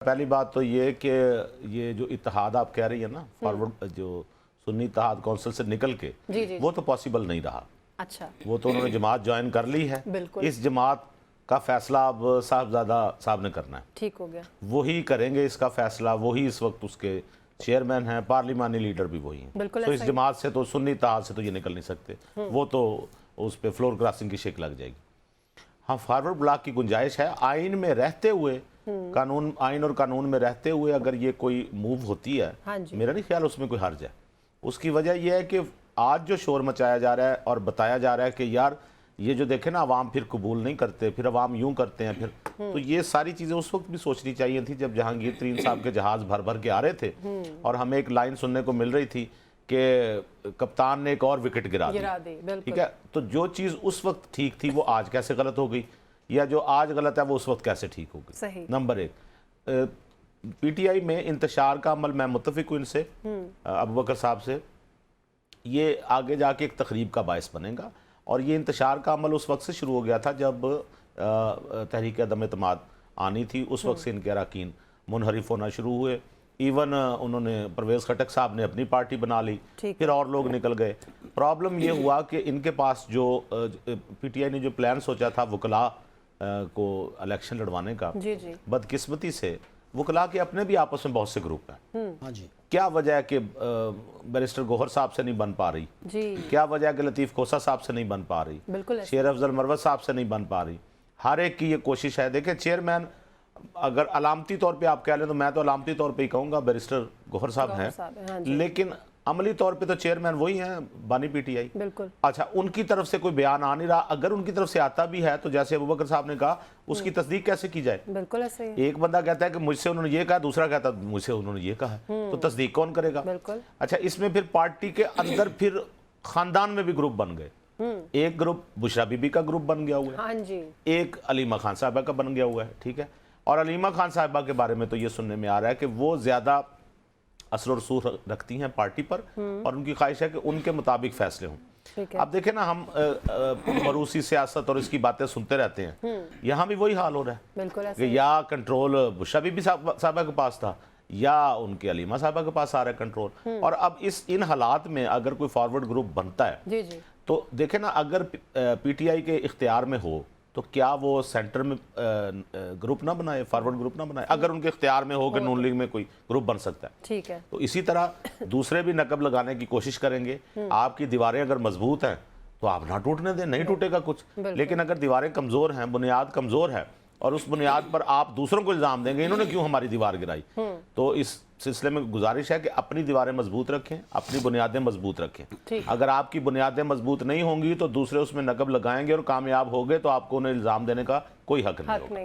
पहली बात तो ये कि ये जो इत्तेहाद आप कह रही है ना, फॉरवर्ड जो सुन्नी इत्तेहाद कौंसिल से निकल के जी। वो तो पॉसिबल नहीं रहा। अच्छा, वो तो उन्होंने जमात ज्वाइन कर ली है। बिल्कुल। इस जमात का फैसला अब साहबजादा साहब ने करना है, ठीक हो गया। वही करेंगे इसका फैसला। वही इस वक्त उसके चेयरमैन हैं, पार्लिमानी लीडर भी वही हैं। बिल्कुल तो ऐसा इस ही। जमात से तो सुन्नी इत्तेहाद से तो ये निकल नहीं सकते। वो तो उस पर फ्लोर क्रॉसिंग की शिक लग जाएगी। हाँ, फॉरवर्ड ब्लॉक की गुंजाइश है आइन में रहते हुए, कानून आइन और कानून में रहते हुए अगर ये कोई मूव होती है, हाँ जी। मेरा नहीं ख्याल उसमें कोई हर्ज है। उसकी वजह यह है कि आज जो शोर मचाया जा रहा है और बताया जा रहा है कि यार ये जो देखे ना अवाम फिर कबूल नहीं करते, फिर अवाम यूं करते हैं, फिर तो ये सारी चीज़ें उस वक्त भी सोचनी चाहिए थी जब जहांगीर तरीन साहब के जहाज़ भर भर के आ रहे थे और हमें एक लाइन सुनने को मिल रही थी कि कप्तान ने एक और विकेट गिरा दी। बिल्कुल। ठीक है, तो जो चीज़ उस वक्त ठीक थी वो आज कैसे गलत हो गई, या जो आज गलत है वो उस वक्त कैसे ठीक हो गई। सही। नंबर एक, पीटीआई में इंतशार का अमल, मैं मुत्तफिक हूँ इनसे, अबू बकर साहब से, ये आगे जाके एक तकरीब का बायस बनेगा। और ये इंतशार का अमल उस वक्त से शुरू हो गया था जब तहरीक अदम एतमाद आनी थी, उस वक्त से इनके अरकान मुनहरिफ होना शुरू हुए। इवन उन्होंने परवेज़ खटक साहब ने अपनी पार्टी बना ली, फिर और लोग निकल गए। प्रॉब्लम ये हुआ कि इनके पास जो पीटीआई ने जो प्लान सोचा था वकला को इलेक्शन लड़वाने का, जी जी। बदकिस्मती से वकला के अपने भी आपस में बहुत से ग्रुप हैं। हाँ जी। क्या वजह है कि बैरिस्टर गौहर साहब से नहीं बन पा रही, जी। क्या वजह है कि लतीफ़ खोसा साहब से नहीं बन पा रही, बिल्कुल। शेर अफजल मरवत साहब से नहीं बन पा रही। हर एक की ये कोशिश है। देखिए, चेयरमैन अगर अलामती तौर पे आप कह लें तो मैं तो अलामती तौर पे ही कहूँगा बैरिस्टर गौहर साहब हैं, हाँ जी। लेकिन अमली तौर पे तो चेयरमैन वही हैं, बानी पीटीआई। बिल्कुल। अच्छा, उनकी तरफ से कोई बयान आ नहीं रहा। अगर उनकी तरफ से आता भी है तो जैसे अबू बकर साहब ने कहा, उसकी तस्दीक कैसे की जाए। बिल्कुल ऐसे ही। एक बंदा कहता है कि मुझसे उन्होंने ये कहा, दूसरा कहता है मुझसे उन्होंने ये कहा है, तो तस्दीक कौन करेगा। बिल्कुल। अच्छा, इसमें फिर पार्टी के अंदर फिर खानदान में भी ग्रुप बन गए। एक ग्रुप बुशरा बीबी का ग्रुप बन गया हुआ है, हाँ जी। एक अलीमा खान साहबा का बन गया हुआ है। ठीक है, और अलीमा खान साहबा के बारे में तो ये सुनने में आ रहा है कि वो ज्यादा असर और रसूख रखती हैं पार्टी पर, और उनकी ख्वाहिश है कि उनके मुताबिक फैसले हों। ठीक है। अब देखें ना, हम मरूसी सियासत और इसकी बातें सुनते रहते हैं, यहाँ भी वही हाल हो रहा है बिल्कुल ऐसे कि या कंट्रोल बुशरा बीबी साहबा के पास था या उनके अलीमा साहबा के पास आ रहा है कंट्रोल। और अब इन हालात में अगर कोई फॉरवर्ड ग्रुप बनता है, जी जी। तो देखें ना, अगर पीटीआई के इख्तियार में हो तो क्या वो सेंटर में ग्रुप ना बनाए, फॉरवर्ड ग्रुप ना बनाए। अगर उनके इख्तियार में हो कि नून लीग में कोई ग्रुप बन सकता है, ठीक है, तो इसी तरह दूसरे भी नकब लगाने की कोशिश करेंगे। आपकी दीवारें अगर मजबूत हैं तो आप ना टूटने दें, नहीं टूटेगा कुछ। लेकिन अगर दीवारें कमज़ोर हैं, बुनियाद कमज़ोर है, और उस बुनियाद पर आप दूसरों को इल्ज़ाम देंगे इन्होंने क्यों हमारी दीवार गिराई, तो इस सिलसिले में गुजारिश है कि अपनी दीवारें मजबूत रखें, अपनी बुनियादें मजबूत रखें। अगर आपकी बुनियादें मजबूत नहीं होंगी तो दूसरे उसमें नकब लगाएंगे और कामयाब हो गए तो आपको उन्हें इल्ज़ाम देने का कोई हक नहीं होगा।